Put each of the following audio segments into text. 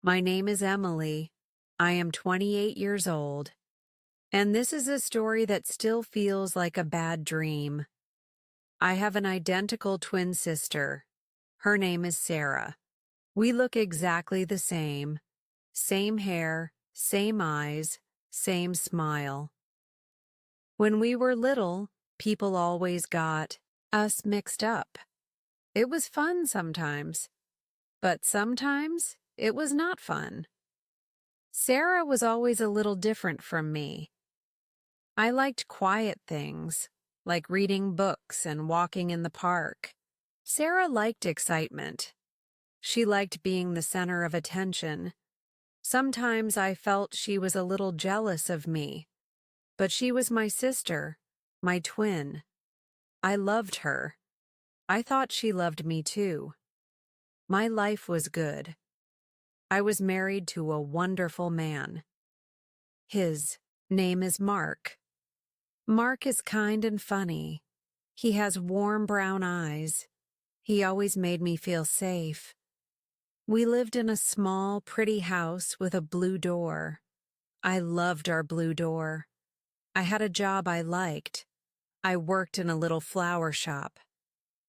My name is Emily. I am 28 years old, and this is a story that still feels like a bad dream. I have an identical twin sister. Her name is Sarah. We look exactly the same. Same hair, same eyes, same smile. When we were little, people always got us mixed up. It was fun sometimes, but sometimes it was not fun. Sarah was always a little different from me. I liked quiet things, like reading books and walking in the park. Sarah liked excitement. She liked being the center of attention. Sometimes I felt she was a little jealous of me, but she was my sister, my twin. I loved her. I thought she loved me too. My life was good. I was married to a wonderful man. His name is Mark. Mark is kind and funny. He has warm brown eyes. He always made me feel safe. We lived in a small, pretty house with a blue door. I loved our blue door. I had a job I liked. I worked in a little flower shop.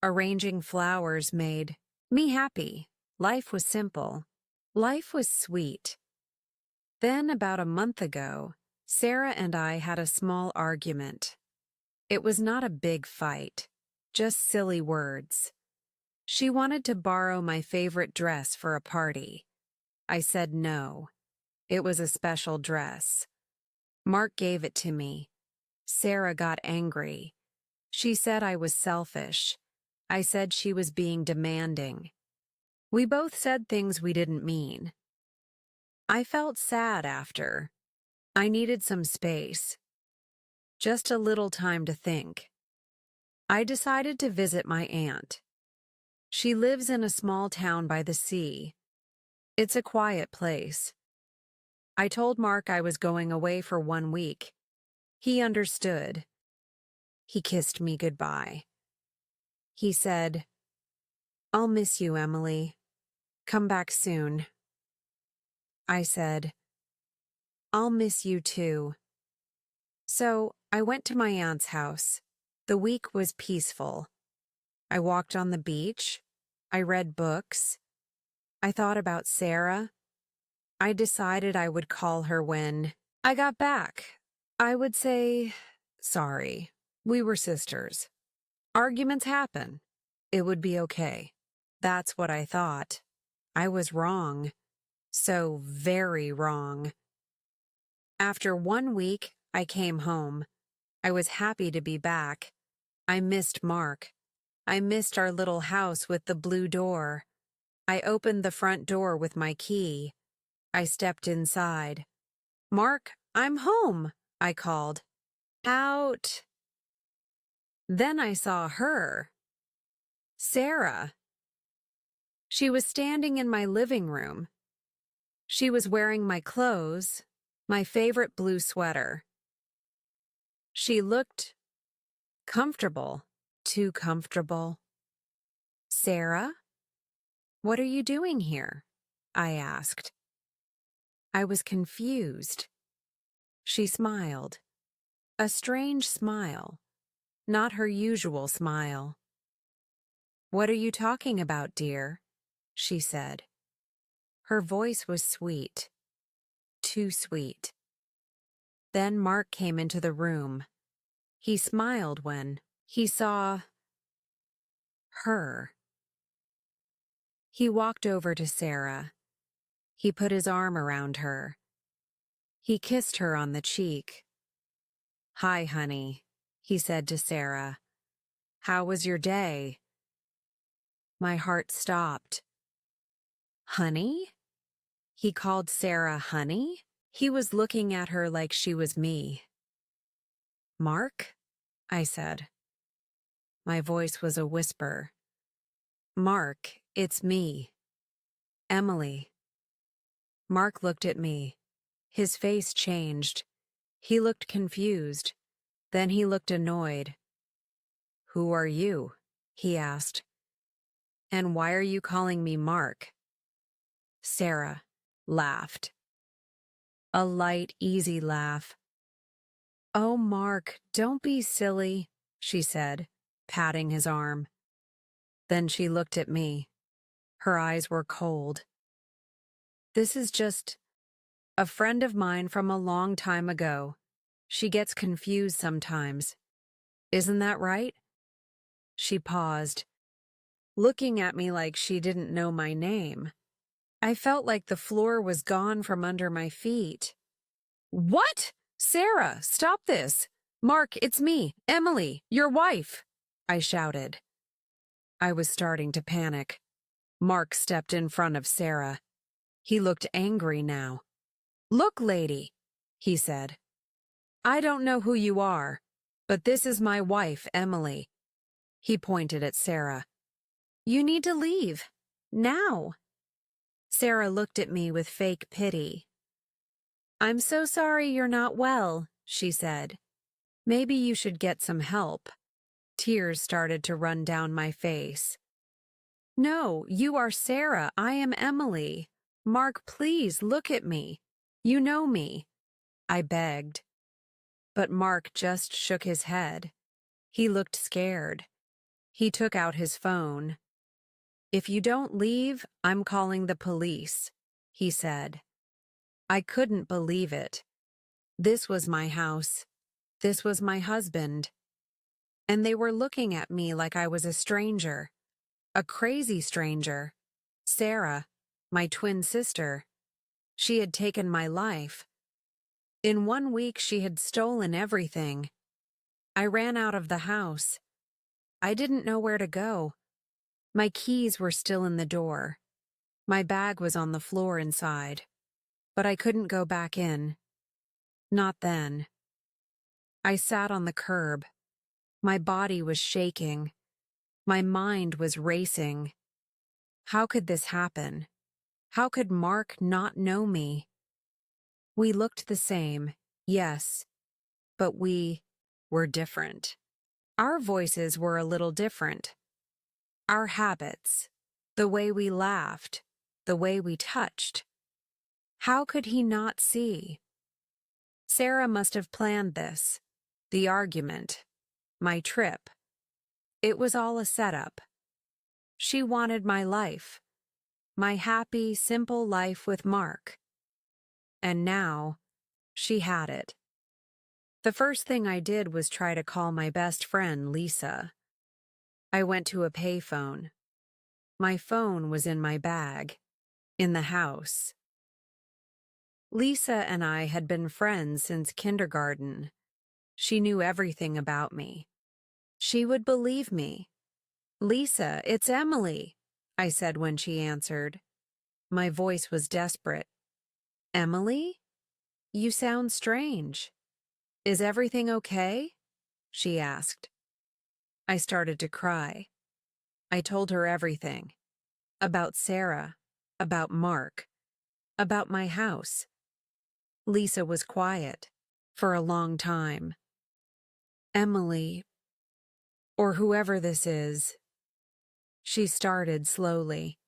Arranging flowers made me happy. Life was simple. Life was sweet. Then, about a month ago, Sarah and I had a small argument. It was not a big fight, just silly words. She wanted to borrow my favorite dress for a party. I said no. It was a special dress. Mark gave it to me. Sarah got angry. She said I was selfish. I said she was being demanding. We both said things we didn't mean. I felt sad after. I needed some space. Just a little time to think. I decided to visit my aunt. She lives in a small town by the sea. It's a quiet place. I told Mark I was going away for 1 week. He understood. He kissed me goodbye. He said, "I'll miss you, Emily. Come back soon." I said, "I'll miss you too." So I went to my aunt's house. The week was peaceful. I walked on the beach. I read books. I thought about Sarah. I decided I would call her when I got back. I would say, "Sorry, we were sisters. Arguments happen. It would be okay." That's what I thought. I was wrong. So very wrong. After 1 week, I came home. I was happy to be back. I missed Mark. I missed our little house with the blue door. I opened the front door with my key. I stepped inside. "Mark, I'm home," I called. "Out." Then I saw her. Sarah. She was standing in my living room. She was wearing my clothes, my favorite blue sweater. She looked comfortable, too comfortable. "Sarah, what are you doing here?" I asked. I was confused. She smiled. A strange smile, not her usual smile. "What are you talking about, dear?" she said. Her voice was sweet, too sweet. Then Mark came into the room. He smiled when he saw her. He walked over to Sarah. He put his arm around her. He kissed her on the cheek. "Hi, honey," he said to Sarah. "How was your day?" My heart stopped. "Honey?" He called Sarah honey? He was looking at her like she was me. "Mark?" I said. My voice was a whisper. "Mark, it's me. Emily." Mark looked at me. His face changed. He looked confused. Then he looked annoyed. "Who are you?" he asked. "And why are you calling me Mark?" "Sarah, laughed. A light, easy laugh. "Oh, Mark, don't be silly," she said, patting his arm. Then she looked at me. Her eyes were cold. "This is just a friend of mine from a long time ago. She gets confused sometimes. Isn't that right?" She paused, looking at me like she didn't know my name. I felt like the floor was gone from under my feet. "What? Sarah, stop this! Mark, it's me, Emily, your wife!" I shouted. I was starting to panic. Mark stepped in front of Sarah. He looked angry now. "Look, lady," he said. "I don't know who you are, but this is my wife, Emily." He pointed at Sarah. "You need to leave. Now." Sarah looked at me with fake pity. "I'm so sorry you're not well," she said. "Maybe you should get some help." Tears started to run down my face. "No, you are Sarah. I am Emily. Mark, please look at me. You know me," I begged. But Mark just shook his head. He looked scared. He took out his phone. "If you don't leave, I'm calling the police," he said. I couldn't believe it. This was my house. This was my husband. And they were looking at me like I was a stranger. A crazy stranger. Sarah, my twin sister. She had taken my life. In 1 week, she had stolen everything. I ran out of the house. I didn't know where to go. My keys were still in the door. My bag was on the floor inside. But I couldn't go back in. Not then. I sat on the curb. My body was shaking. My mind was racing. How could this happen? How could Mark not know me? We looked the same, yes, but we were different. Our voices were a little different. Our habits, the way we laughed, the way we touched. How could he not see? Sarah must have planned this, the argument, my trip. It was all a setup. She wanted my life, my happy, simple life with Mark. And now, she had it. The first thing I did was try to call my best friend, Lisa. I went to a payphone. My phone was in my bag, in the house. Lisa and I had been friends since kindergarten. She knew everything about me. She would believe me. "Lisa, it's Emily," I said when she answered. My voice was desperate. "Emily? You sound strange. Is everything okay?" she asked. I started to cry. I told her everything. About Sarah, about Mark, about my house. Lisa was quiet for a long time. "Emily, or whoever this is," she started slowly.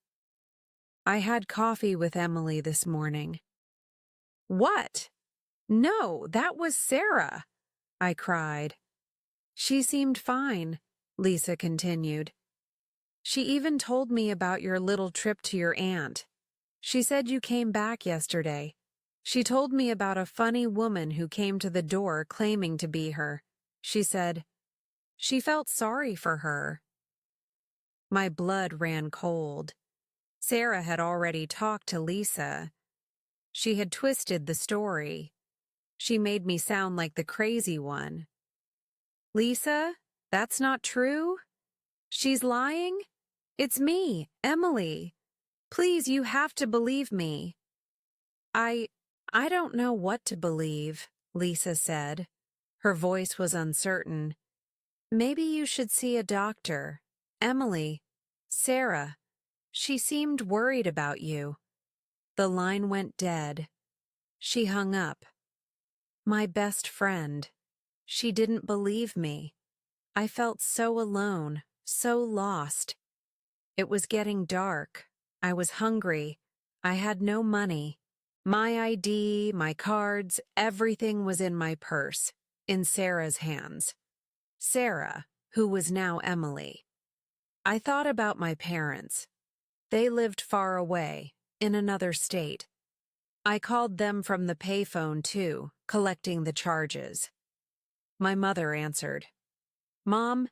"I had coffee with Emily this morning." "What? No, that was Sarah," I cried. "She seemed fine," Lisa continued. "She even told me about your little trip to your aunt. She said you came back yesterday. She told me about a funny woman who came to the door claiming to be her. She said she felt sorry for her." My blood ran cold. Sarah had already talked to Lisa. She had twisted the story. She made me sound like the crazy one. "Lisa, that's not true? She's lying? It's me, Emily. Please, you have to believe me." I don't know what to believe," Lisa said. Her voice was uncertain. "Maybe you should see a doctor. Emily, Sarah, she seemed worried about you." The line went dead. She hung up. My best friend. She didn't believe me. I felt so alone, so lost. It was getting dark. I was hungry. I had no money. My ID, my cards, everything was in my purse, in Sarah's hands. Sarah, who was now Emily. I thought about my parents. They lived far away, in another state. I called them from the payphone too, collecting the charges. My mother answered. "Mom,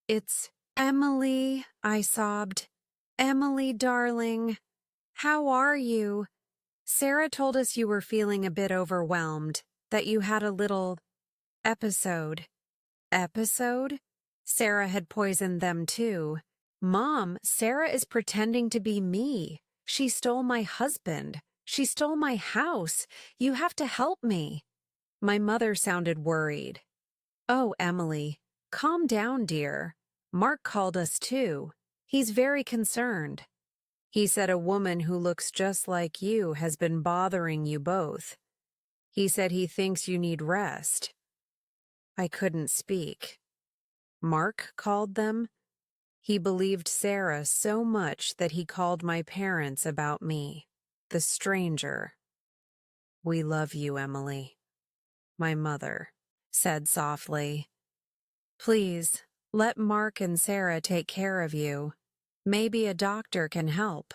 it's Emily," I sobbed. "Emily, darling, how are you? Sarah told us you were feeling a bit overwhelmed, that you had a little episode." Episode? Sarah had poisoned them too. "Mom, Sarah is pretending to be me. She stole my husband. She stole my house. You have to help me." My mother sounded worried. "Oh, Emily, calm down, dear. Mark called us too. He's very concerned. He said a woman who looks just like you has been bothering you both. He said he thinks you need rest." I couldn't speak. Mark called them? He believed Sarah so much that he called my parents about me, the stranger. "We love you, Emily," my mother said softly. "Please, let Mark and Sarah take care of you. Maybe a doctor can help."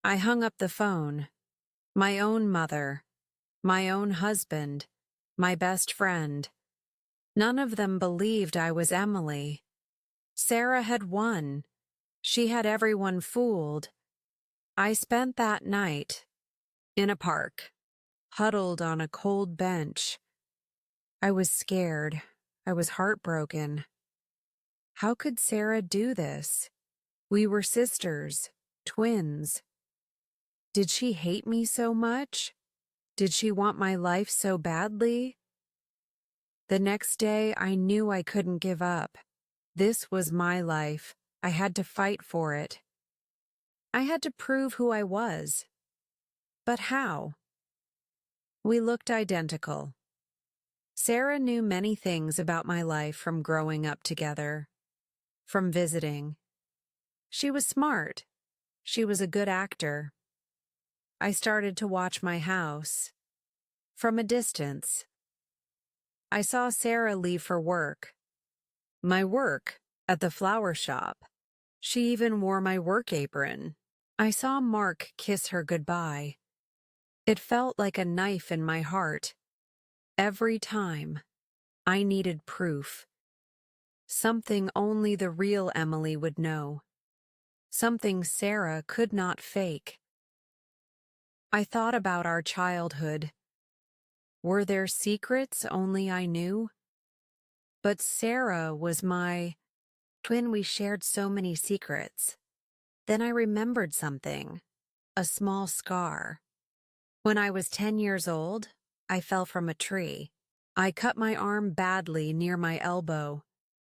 I hung up the phone. My own mother, my own husband, my best friend. None of them believed I was Emily. Sarah had won. She had everyone fooled. I spent that night in a park, huddled on a cold bench. I was scared. I was heartbroken. How could Sarah do this? We were sisters, twins. Did she hate me so much? Did she want my life so badly? The next day, I knew I couldn't give up. This was my life. I had to fight for it. I had to prove who I was. But how? We looked identical. Sarah knew many things about my life from growing up together, from visiting. She was smart. She was a good actor. I started to watch my house from a distance. I saw Sarah leave for work. My work at the flower shop. She even wore my work apron. I saw Mark kiss her goodbye. It felt like a knife in my heart. Every time, I needed proof. Something only the real Emily would know. Something Sarah could not fake. I thought about our childhood. Were there secrets only I knew? But Sarah was my twin. We shared so many secrets. Then I remembered something, a small scar. When I was 10 years old, I fell from a tree. I cut my arm badly near my elbow.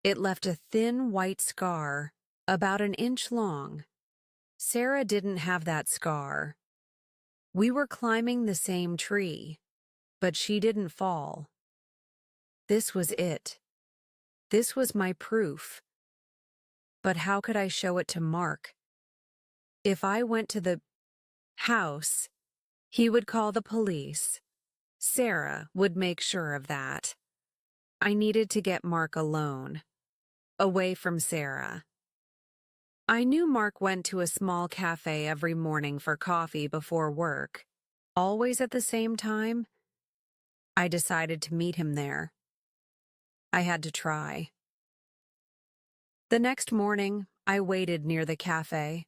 It left a thin white scar, about an inch long. Sarah didn't have that scar. We were climbing the same tree, but she didn't fall. This was it. This was my proof. But how could I show it to Mark? If I went to the house, he would call the police. Sarah would make sure of that. I needed to get Mark alone, away from Sarah. I knew Mark went to a small cafe every morning for coffee before work, always at the same time. I decided to meet him there. I had to try. The next morning, I waited near the cafe.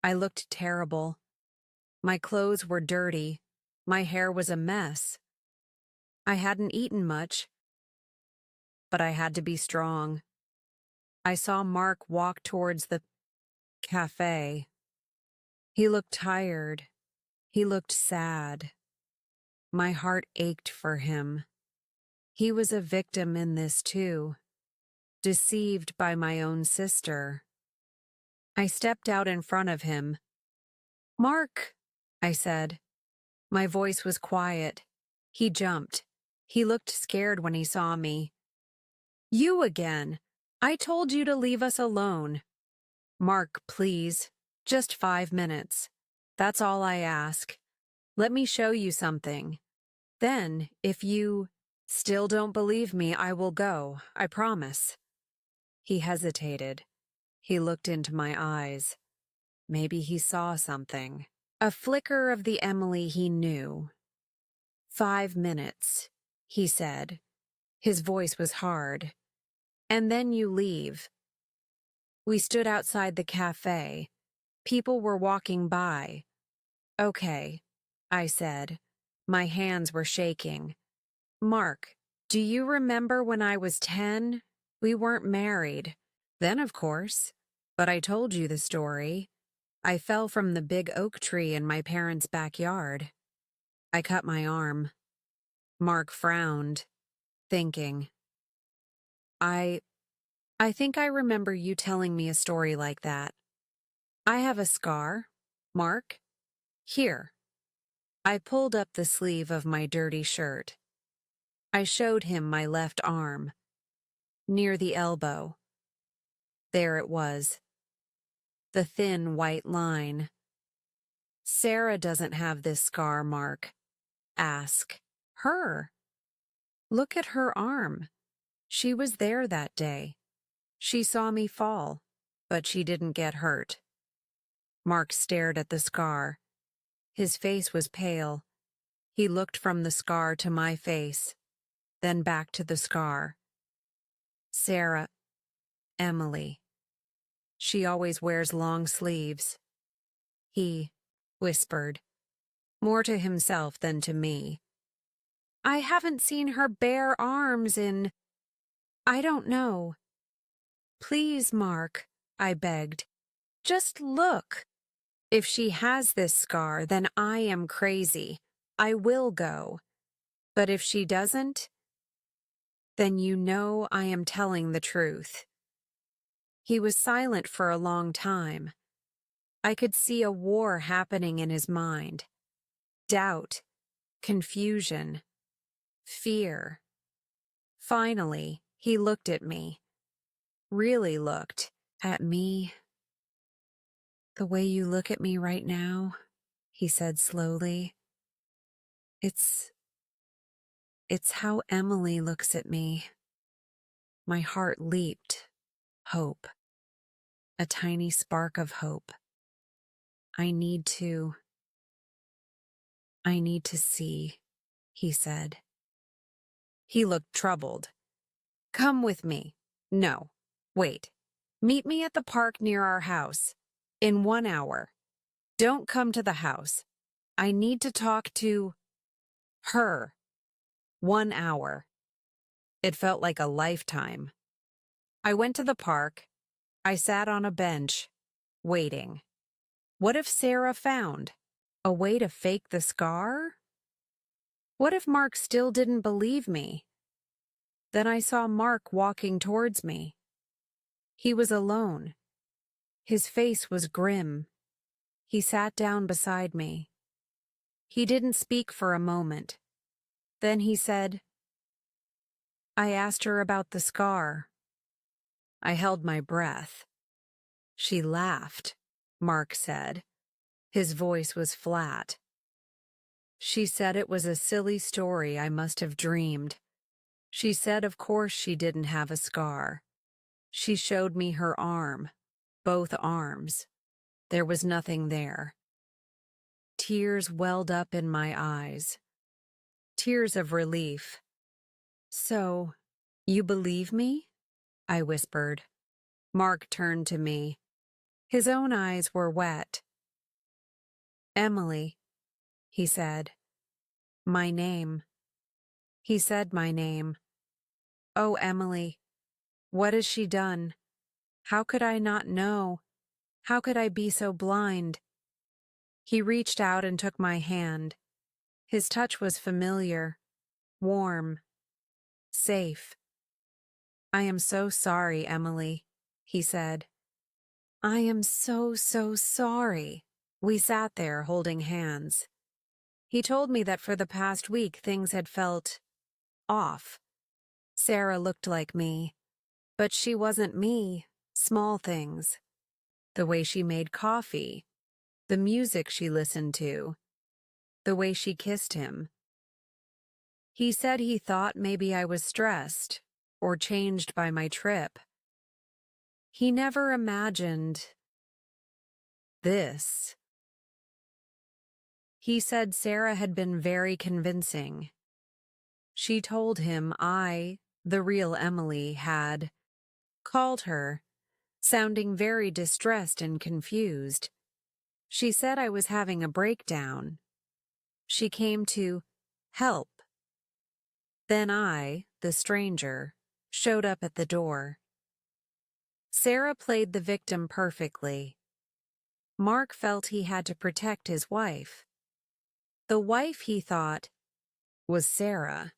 I looked terrible. My clothes were dirty. My hair was a mess. I hadn't eaten much, but I had to be strong. I saw Mark walk towards the cafe. He looked tired. He looked sad. My heart ached for him. He was a victim in this too, deceived by my own sister. I stepped out in front of him. "Mark," I said. My voice was quiet. He jumped. He looked scared when he saw me. "You again. I told you to leave us alone." "Mark, please. Just 5 minutes. That's all I ask. Let me show you something. Then, if you still don't believe me, I will go, I promise. He hesitated. He looked into my eyes. Maybe he saw something. A flicker of the Emily he knew. 5 minutes, he said. His voice was hard. And then you leave. We stood outside the cafe. People were walking by. Okay, I said. My hands were shaking. Mark, do you remember when I was 10? We weren't married. Then, of course. But I told you the story. I fell from the big oak tree in my parents' backyard. I cut my arm. Mark frowned, thinking. I think I remember you telling me a story like that. I have a scar. Mark? Here. I pulled up the sleeve of my dirty shirt. I showed him my left arm, near the elbow. There it was. The thin white line. Sarah doesn't have this scar, Mark. Ask her. Look at her arm. She was there that day. She saw me fall, but she didn't get hurt. Mark stared at the scar. His face was pale. He looked from the scar to my face, then back to the scar. Sarah, Emily. She always wears long sleeves. He whispered, more to himself than to me. I haven't seen her bare arms in... I don't know. Please, Mark, I begged. Just look. If she has this scar, then I am crazy. I will go. But if she doesn't, then you know I am telling the truth. He was silent for a long time. I could see a war happening in his mind. Doubt, confusion, fear. Finally, he looked at me. Really looked at me. The way you look at me right now, he said slowly. It's how Emily looks at me. My heart leaped. Hope. A tiny spark of hope. I need to see, he said. He looked troubled. Come with me. No, wait. Meet me at the park near our house. In 1 hour. Don't come to the house. I need to talk to her. 1 hour. It felt like a lifetime. I went to the park. I sat on a bench, waiting. What if Sarah found a way to fake the scar? What if Mark still didn't believe me? Then I saw Mark walking towards me. He was alone. His face was grim. He sat down beside me. He didn't speak for a moment. Then he said, I asked her about the scar. I held my breath. She laughed, Mark said. His voice was flat. She said it was a silly story I must have dreamed. She said of course she didn't have a scar. She showed me her arm, both arms. There was nothing there. Tears welled up in my eyes. Tears of relief. So, you believe me? I whispered. Mark turned to me. His own eyes were wet. Emily, he said. My name. He said my name. Oh, Emily, what has she done? How could I not know? How could I be so blind? He reached out and took my hand. His touch was familiar, warm, safe. I am so sorry, Emily, he said. I am so sorry. We sat there holding hands. He told me that for the past week things had felt off. Sarah looked like me, but she wasn't me. Small things. The way she made coffee, the music she listened to, the way she kissed him. He said he thought maybe I was stressed or changed by my trip. He never imagined this. He said Sarah had been very convincing. She told him I, the real Emily, had called her, sounding very distressed and confused. She said I was having a breakdown. She came to help. Then I, the stranger, showed up at the door. Sarah played the victim perfectly. Mark felt he had to protect his wife. The wife, he thought, was Sarah.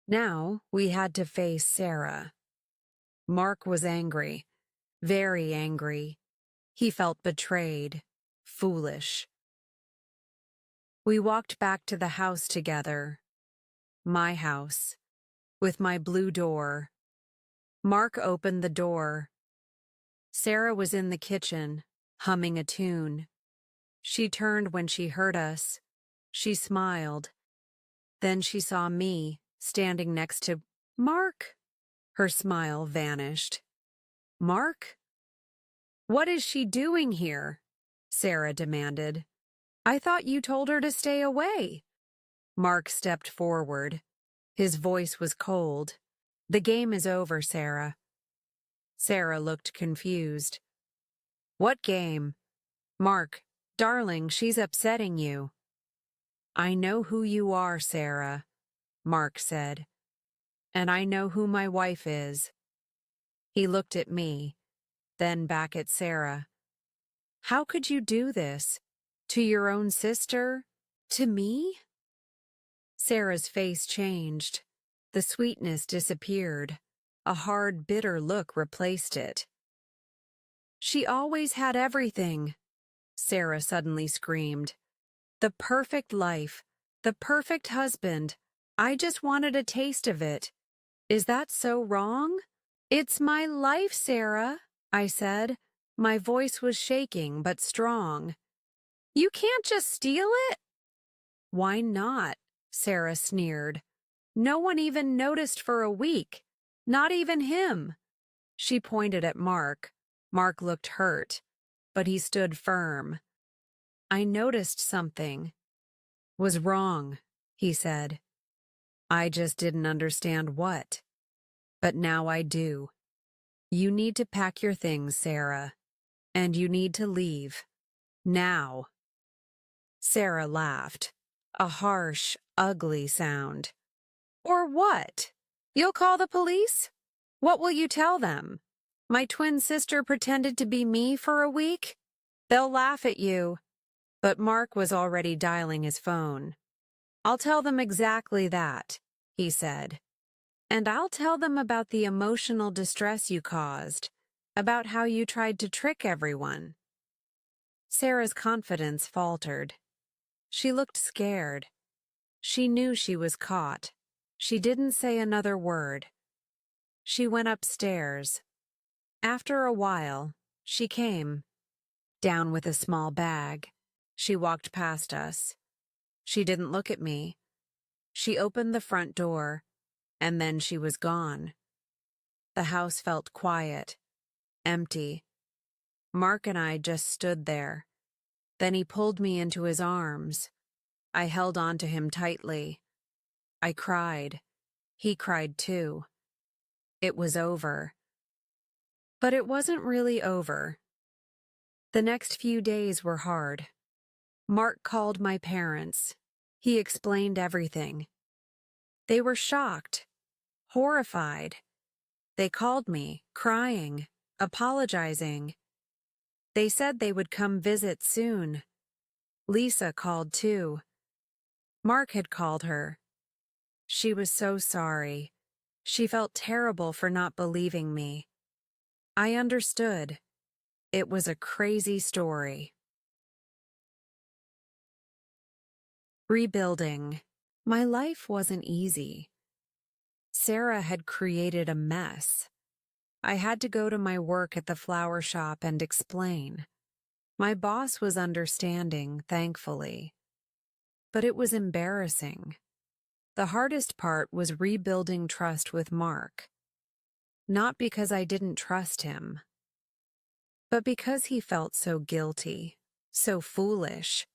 Now we had to face Sarah. Mark was angry, very angry. He felt betrayed, foolish. We walked back to the house together. My house, with my blue door. Mark opened the door. Sarah was in the kitchen, humming a tune. She turned when she heard us. She smiled. Then she saw me, standing next to Mark. Her smile vanished. Mark? What is she doing here? Sarah demanded. I thought you told her to stay away. Mark stepped forward. His voice was cold. The game is over, Sarah. Sarah looked confused. What game? Mark, darling, she's upsetting you. I know who you are, Sarah, Mark said. And I know who my wife is. He looked at me, then back at Sarah. How could you do this? To your own sister? To me? Sarah's face changed. The sweetness disappeared. A hard, bitter look replaced it. She always had everything, Sarah suddenly screamed. The perfect life, the perfect husband. I just wanted a taste of it. Is that so wrong? It's my life, Sarah, I said. My voice was shaking but strong. You can't just steal it? Why not? Sarah sneered. No one even noticed for a week. Not even him. She pointed at Mark. Mark looked hurt, but he stood firm. I noticed something. Was wrong, he said. I just didn't understand what. But now I do. You need to pack your things, Sarah. And you need to leave. Now. Sarah laughed. A harsh, ugly sound. Or what? You'll call the police? What will you tell them? My twin sister pretended to be me for a week? They'll laugh at you. But Mark was already dialing his phone. I'll tell them exactly that, he said. And I'll tell them about the emotional distress you caused, about how you tried to trick everyone. Sarah's confidence faltered. She looked scared. She knew she was caught. She didn't say another word. She went upstairs. After a while, she came, down with a small bag. She walked past us. She didn't look at me. She opened the front door, and then she was gone. The house felt quiet, empty. Mark and I just stood there. Then he pulled me into his arms. I held on to him tightly. I cried. He cried too. It was over. But it wasn't really over. The next few days were hard. Mark called my parents. He explained everything. They were shocked, horrified. They called me, crying, apologizing. They said they would come visit soon. Lisa called too. Mark had called her. She was so sorry. She felt terrible for not believing me. I understood. It was a crazy story. Rebuilding. My life wasn't easy. Sarah had created a mess. I had to go to my work at the flower shop and explain. My boss was understanding, thankfully. but it was embarrassing. The hardest part was rebuilding trust with Mark. Not because I didn't trust him, but because he felt so guilty, so foolish.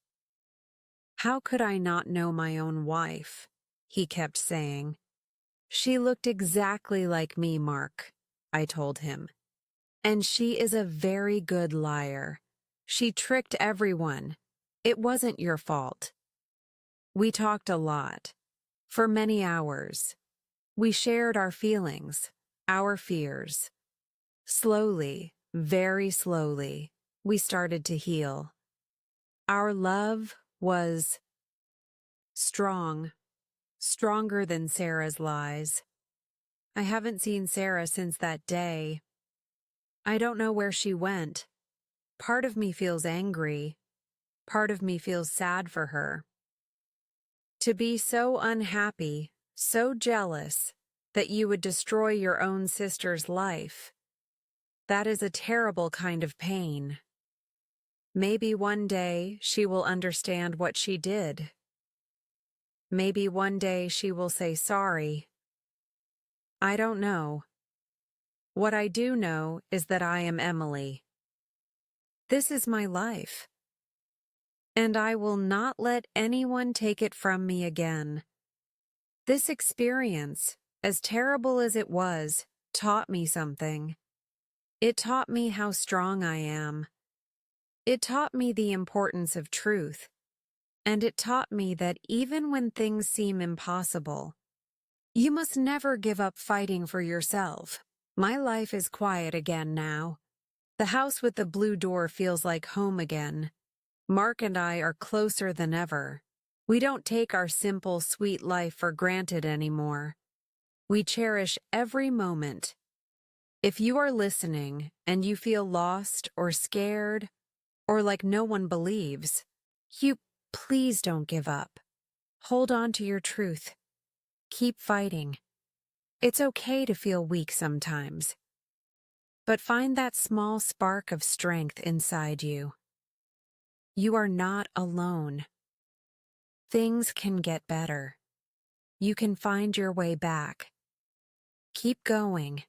How could I not know my own wife? He kept saying. She looked exactly like me, Mark, I told him. And she is a very good liar. She tricked everyone. It wasn't your fault. We talked a lot, for many hours. We shared our feelings, our fears. Slowly, very slowly, we started to heal. Our love was strong, stronger than Sarah's lies. I haven't seen Sarah since that day. I don't know where she went. Part of me feels angry. Part of me feels sad for her. To be so unhappy, so jealous, that you would destroy your own sister's life. That is a terrible kind of pain. Maybe one day she will understand what she did. Maybe one day she will say sorry. I don't know. What I do know is that I am Emily. This is my life. And I will not let anyone take it from me again. This experience, as terrible as it was, taught me something. It taught me how strong I am. It taught me the importance of truth. And it taught me that even when things seem impossible, you must never give up fighting for yourself. My life is quiet again now. The house with the blue door feels like home again. Mark and I are closer than ever. We don't take our simple, sweet life for granted anymore. We cherish every moment. If you are listening and you feel lost or scared or like no one believes, please don't give up. Hold on to your truth. Keep fighting. It's okay to feel weak sometimes. But find that small spark of strength inside you. You are not alone. Things can get better. You can find your way back. Keep going.